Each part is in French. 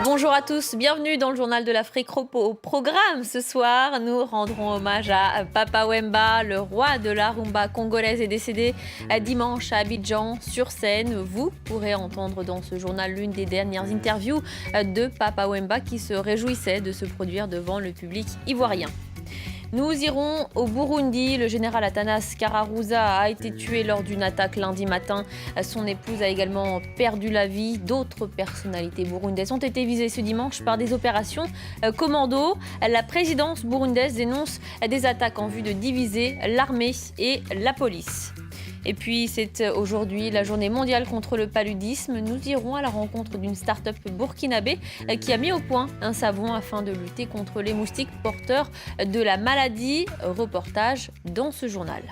Bonjour à tous, bienvenue dans le journal de l'Afrique. Au programme ce soir, nous rendrons hommage à Papa Wemba, le roi de la rumba congolaise est décédé dimanche à Abidjan sur scène. Vous pourrez entendre dans ce journal l'une des dernières interviews de Papa Wemba qui se réjouissait de se produire devant le public ivoirien. Nous irons au Burundi. Le général Atanas Kararouza a été tué lors d'une attaque lundi matin. Son épouse a également perdu la vie. D'autres personnalités burundaises ont été visées ce dimanche par des opérations commando. La présidence burundaise dénonce des attaques en vue de diviser l'armée et la police. Et puis, c'est aujourd'hui la journée mondiale contre le paludisme. Nous irons à la rencontre d'une start-up burkinabé qui a mis au point un savon afin de lutter contre les moustiques porteurs de la maladie. Reportage dans ce journal.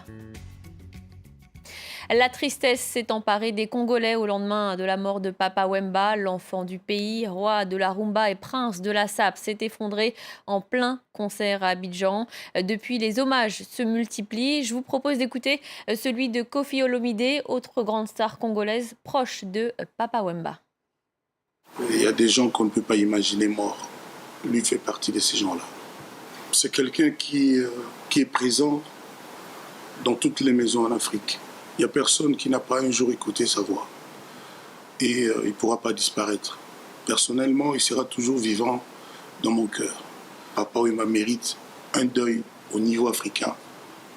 La tristesse s'est emparée des Congolais au lendemain de la mort de Papa Wemba, l'enfant du pays, roi de la rumba et prince de la SAP, s'est effondré en plein concert à Abidjan. Depuis, les hommages se multiplient. Je vous propose d'écouter celui de Koffi Olomidé, autre grande star congolaise proche de Papa Wemba. Il y a des gens qu'on ne peut pas imaginer morts. Lui fait partie de ces gens-là. C'est quelqu'un qui est présent dans toutes les maisons en Afrique. Il n'y a personne qui n'a pas un jour écouté sa voix. Et il ne pourra pas disparaître. Personnellement, il sera toujours vivant dans mon cœur. Papa Wemba mérite un deuil au niveau africain,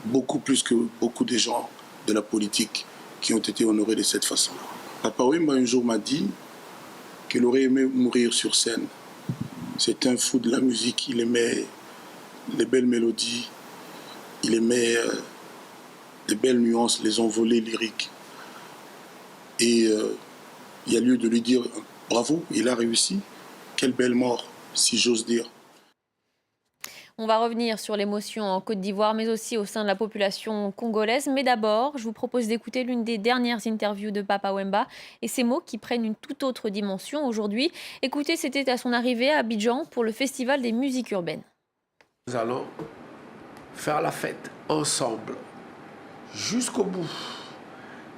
beaucoup plus que beaucoup de gens de la politique qui ont été honorés de cette façon-là. Papa Wemba un jour m'a dit qu'il aurait aimé mourir sur scène. C'est un fou de la musique, il aimait les belles mélodies, il aimait les belles nuances, les envolées lyriques. Et il y a lieu de lui dire bravo, il a réussi. Quelle belle mort, si j'ose dire. On va revenir sur l'émotion en Côte d'Ivoire, mais aussi au sein de la population congolaise. Mais d'abord, je vous propose d'écouter l'une des dernières interviews de Papa Wemba et ces mots qui prennent une toute autre dimension aujourd'hui. Écoutez, c'était à son arrivée à Abidjan pour le Festival des musiques urbaines. Nous allons faire la fête ensemble, jusqu'au bout.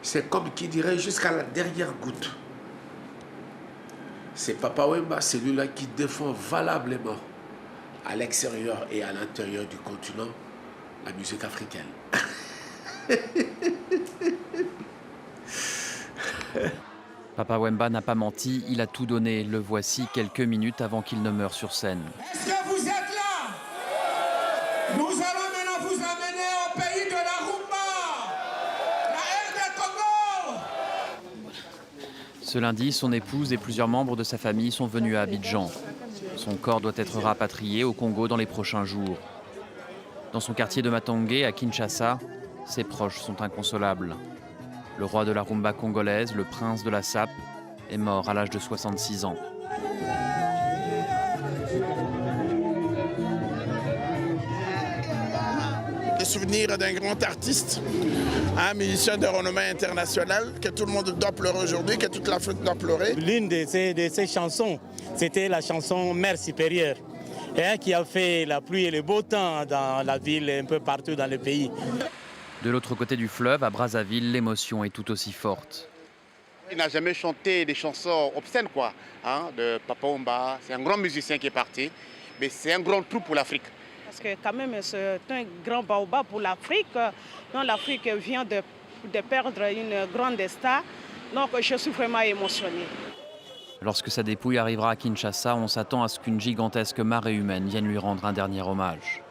C'est comme qui dirait jusqu'à la dernière goutte. C'est Papa Wemba, celui-là qui défend valablement à l'extérieur et à l'intérieur du continent la musique africaine. Papa Wemba n'a pas menti, il a tout donné. Le voici quelques minutes avant qu'il ne meure sur scène. Est-ce que vous êtes là? Nous allons maintenant vous amener au pays de la rumba, la RD Congo. Ce lundi, son épouse et plusieurs membres de sa famille sont venus à Abidjan. Son corps doit être rapatrié au Congo dans les prochains jours. Dans son quartier de Matongé, à Kinshasa, ses proches sont inconsolables. Le roi de la rumba congolaise, le prince de la SAP, est mort à l'âge de 66 ans. Le souvenir d'un grand artiste, un musicien de renommée internationale, que tout le monde doit pleurer aujourd'hui, que toute l'Afrique doit pleurer. L'une de ces chansons, c'était la chanson Mère supérieure, qui a fait la pluie et le beau temps dans la ville, un peu partout dans le pays. De l'autre côté du fleuve, à Brazzaville, l'émotion est tout aussi forte. Il n'a jamais chanté des chansons obscènes, de Papa Wemba. C'est un grand musicien qui est parti, mais c'est un grand trou pour l'Afrique. Parce que quand même, c'est un grand baobab pour l'Afrique. Donc l'Afrique vient de perdre une grande star. Donc je suis vraiment émotionnée. Lorsque sa dépouille arrivera à Kinshasa, on s'attend à ce qu'une gigantesque marée humaine vienne lui rendre un dernier hommage.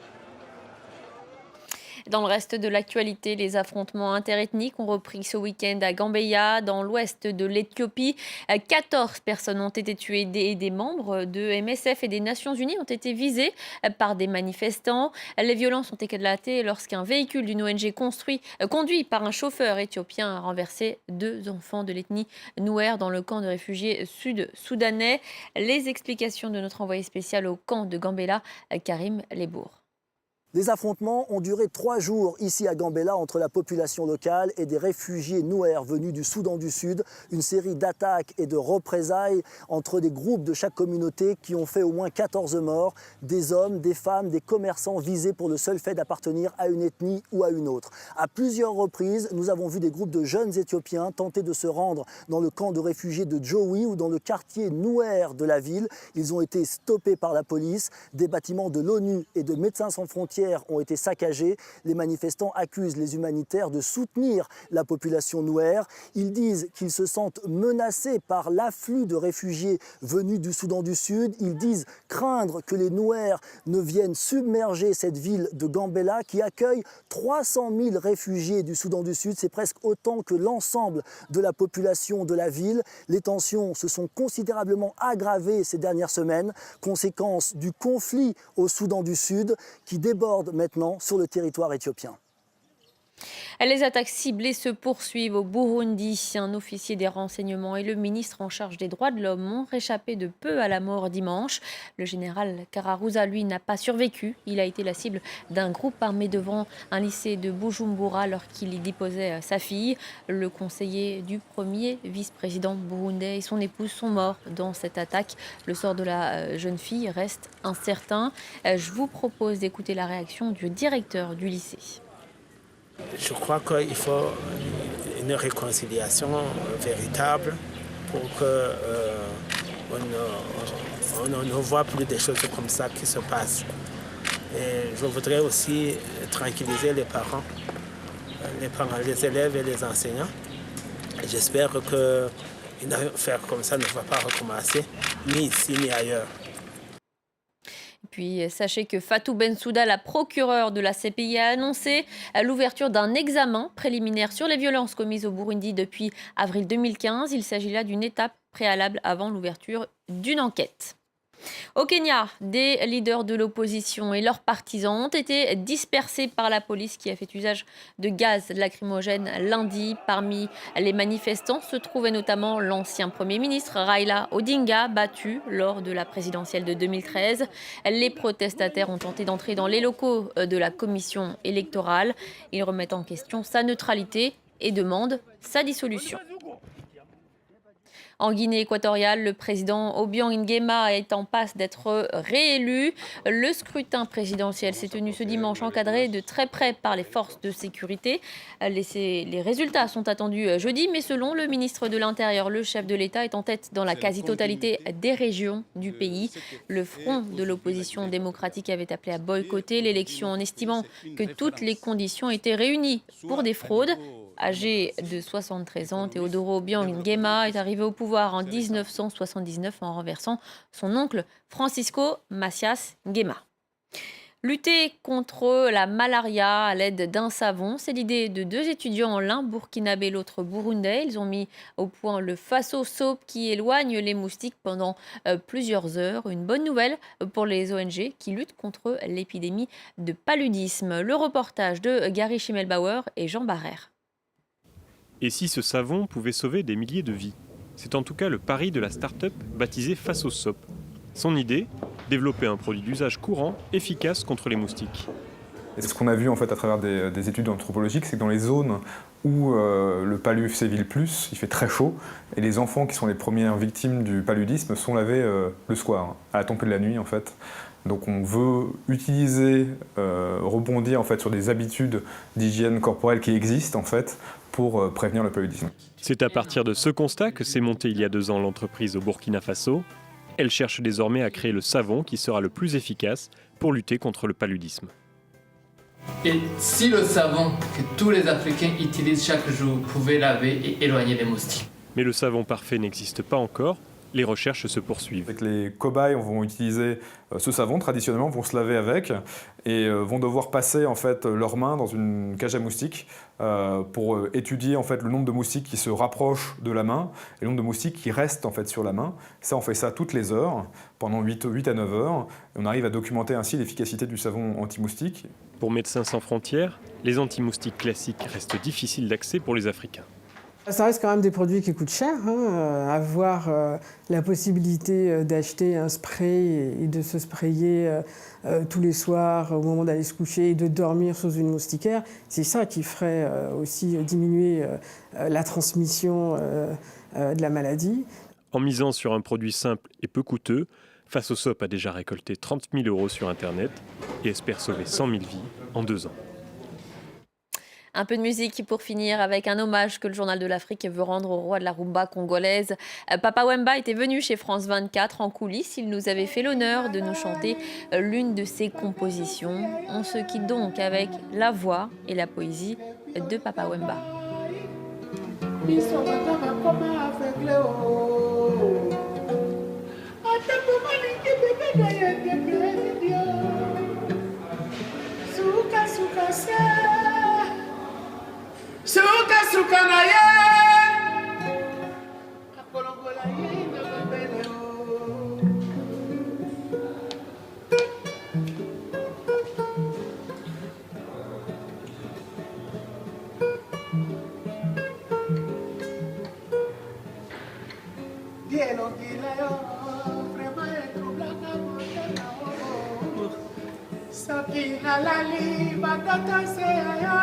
Dans le reste de l'actualité, les affrontements interethniques ont repris ce week-end à Gambeya, dans l'ouest de l'Éthiopie. 14 personnes ont été tuées et des membres de MSF et des Nations Unies ont été visés par des manifestants. Les violences ont éclaté lorsqu'un véhicule d'une ONG conduit par un chauffeur éthiopien a renversé 2 enfants de l'ethnie Nouer dans le camp de réfugiés sud-soudanais. Les explications de notre envoyé spécial au camp de Gambela, Karim Lebourg. Les affrontements ont duré 3 jours ici à Gambela entre la population locale et des réfugiés Nouer venus du Soudan du Sud. Une série d'attaques et de représailles entre des groupes de chaque communauté qui ont fait au moins 14 morts. Des hommes, des femmes, des commerçants visés pour le seul fait d'appartenir à une ethnie ou à une autre. À plusieurs reprises, nous avons vu des groupes de jeunes Éthiopiens tenter de se rendre dans le camp de réfugiés de Jowi ou dans le quartier Nouer de la ville. Ils ont été stoppés par la police. Des bâtiments de l'ONU et de Médecins sans frontières ont été saccagés. Les manifestants accusent les humanitaires de soutenir la population Nouer. Ils disent qu'ils se sentent menacés par l'afflux de réfugiés venus du Soudan du Sud. Ils disent craindre que les Nouer ne viennent submerger cette ville de Gambela qui accueille 300 000 réfugiés du Soudan du Sud. C'est presque autant que l'ensemble de la population de la ville. Les tensions se sont considérablement aggravées ces dernières semaines, conséquence du conflit au Soudan du Sud qui déborde maintenant sur le territoire éthiopien. Les attaques ciblées se poursuivent au Burundi. Un officier des renseignements et le ministre en charge des droits de l'homme ont réchappé de peu à la mort dimanche. Le général Kararouza, lui, n'a pas survécu. Il a été la cible d'un groupe armé devant un lycée de Bujumbura alors qu'il y déposait sa fille. Le conseiller du premier vice-président burundais et son épouse sont morts dans cette attaque. Le sort de la jeune fille reste incertain. Je vous propose d'écouter la réaction du directeur du lycée. Je crois qu'il faut une réconciliation véritable pour qu'on ne voit plus des choses comme ça qui se passent. Et je voudrais aussi tranquilliser les parents, les élèves et les enseignants. J'espère qu'une affaire comme ça ne va pas recommencer, ni ici ni ailleurs. Puis sachez que Fatou Bensouda, la procureure de la CPI, a annoncé l'ouverture d'un examen préliminaire sur les violences commises au Burundi depuis avril 2015. Il s'agit là d'une étape préalable avant l'ouverture d'une enquête. Au Kenya, des leaders de l'opposition et leurs partisans ont été dispersés par la police qui a fait usage de gaz lacrymogène lundi. Parmi les manifestants se trouvait notamment l'ancien Premier ministre Raila Odinga, battu lors de la présidentielle de 2013. Les protestataires ont tenté d'entrer dans les locaux de la commission électorale. Ils remettent en question sa neutralité et demandent sa dissolution. En Guinée équatoriale, le président Obiang Nguema est en passe d'être réélu. Le scrutin présidentiel s'est tenu ce dimanche encadré de très près par les forces de sécurité. Les résultats sont attendus jeudi, mais selon le ministre de l'Intérieur, le chef de l'État est en tête dans la quasi-totalité des régions du pays. Le front de l'opposition démocratique avait appelé à boycotter l'élection en estimant que toutes les conditions étaient réunies pour des fraudes. Âgé de 73 ans, Teodoro Obiang Nguema est arrivé au pouvoir en 1979 en renversant son oncle Francisco Macias Nguema. Lutter contre la malaria à l'aide d'un savon, c'est l'idée de 2 étudiants, l'un burkinabé, l'autre burundais. Ils ont mis au point le Faso Soap qui éloigne les moustiques pendant plusieurs heures. Une bonne nouvelle pour les ONG qui luttent contre l'épidémie de paludisme. Le reportage de Gary Schimmelbauer et Jean Barrère. Et si ce savon pouvait sauver des milliers de vies? C'est en tout cas le pari de la start-up baptisée Faso Soap. Son idée, développer un produit d'usage courant, efficace contre les moustiques. Et ce qu'on a vu en fait à travers des études anthropologiques, c'est que dans les zones où le palud sévit le plus, il fait très chaud, et les enfants qui sont les premières victimes du paludisme sont lavés le soir, à la tombée de la nuit en fait. Donc on veut utiliser, rebondir en fait sur des habitudes d'hygiène corporelle qui existent en fait pour prévenir le paludisme. C'est à partir de ce constat que s'est montée il y a 2 ans l'entreprise au Burkina Faso. Elle cherche désormais à créer le savon qui sera le plus efficace pour lutter contre le paludisme. Et si le savon que tous les Africains utilisent chaque jour pouvait laver et éloigner les moustiques? Mais le savon parfait n'existe pas encore. Les recherches se poursuivent. Avec les cobayes vont utiliser ce savon traditionnellement, vont se laver avec et vont devoir passer en fait leurs mains dans une cage à moustiques pour étudier en fait le nombre de moustiques qui se rapprochent de la main et le nombre de moustiques qui restent en fait sur la main. Ça, on fait ça toutes les heures, pendant 8 à 9 heures. Et on arrive à documenter ainsi l'efficacité du savon anti-moustique. Pour Médecins sans frontières, les anti-moustiques classiques restent difficiles d'accès pour les Africains. Ça reste quand même des produits qui coûtent cher. Avoir la possibilité d'acheter un spray et de se sprayer tous les soirs au moment d'aller se coucher et de dormir sous une moustiquaire, c'est ça qui ferait aussi diminuer la transmission de la maladie. En misant sur un produit simple et peu coûteux, Faso-Sop a déjà récolté 30 000 € sur Internet et espère sauver 100 000 vies en 2 ans. Un peu de musique pour finir avec un hommage que le Journal de l'Afrique veut rendre au roi de la rumba congolaise. Papa Wemba était venu chez France 24 en coulisses. Il nous avait fait l'honneur de nous chanter l'une de ses compositions. On se quitte donc avec la voix et la poésie de Papa Wemba. Suka suka na ye akolongola ye na mabele Dielo dileo prema etrublaka motena o Sakina lali batata se ayo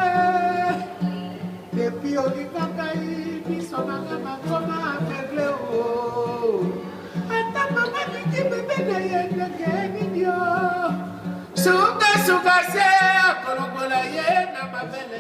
Depuis au Lipacaï, puis son maman comment aveugle oh. Attends maman qui bébé de idiot. Suka suka se kolongola ye na mabele.